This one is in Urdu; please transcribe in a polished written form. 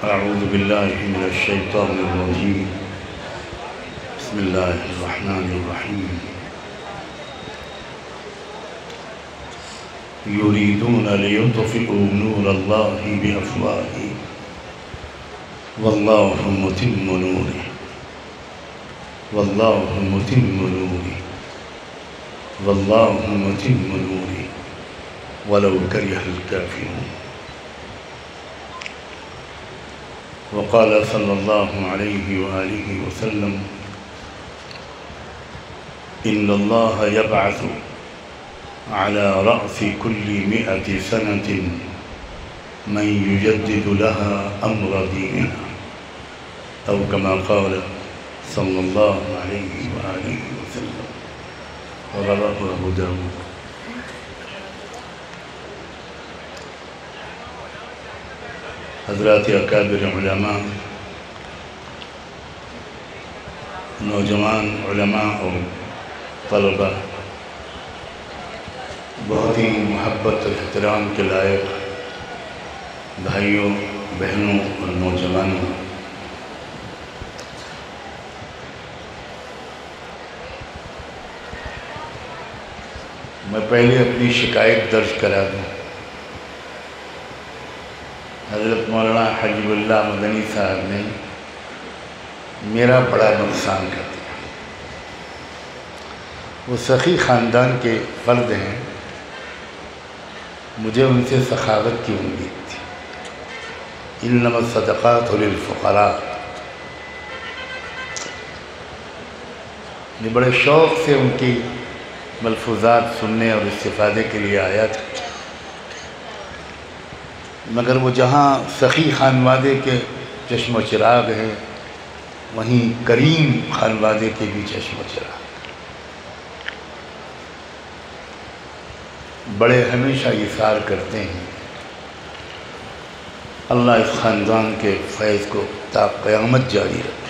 أعوذ بالله من الشيطان الرجيم. بسم الله الرحمن الرحيم. يريدون ليطفئوا نور الله بأفواههم والله متم نوره والله متم نوره والله متم نوره ولو كره الكافرون. وقال صلی اللہ علیہ وآلہ وسلم ان اللہ یبعث على رأس كل 100 سنة من يجدد لها أمر دينها أو كما قال صلى الله عليه وآله وسلم. ورواه أبو داود. حضرات اکابر علماء، نوجوان علماء اور طلبہ، بہت ہی محبت اور احترام کے لائق بھائیوں، بہنوں اور نوجوانوں، میں پہلے اپنی شکایت درج کرا دوں. حضرت مولانا حجب اللہ مدنی صاحب نے میرا بڑا نقصان کر دیا. وہ سخی خاندان کے فرد ہیں، مجھے ان سے سخاوت کی امید تھی. انما الصدقات للفقراء. میں بڑے شوق سے ان کی ملفوظات سننے اور استفادے کے لیے آیا تھا، مگر وہ جہاں سخی خانوادے کے چشم و چراغ ہے، وہیں کریم خانوادے کے بھی چشم و چراغ. بڑے ہمیشہ اثار کرتے ہیں. اللہ اس خاندان کے فیض کو تا قیامت جاری رکھے.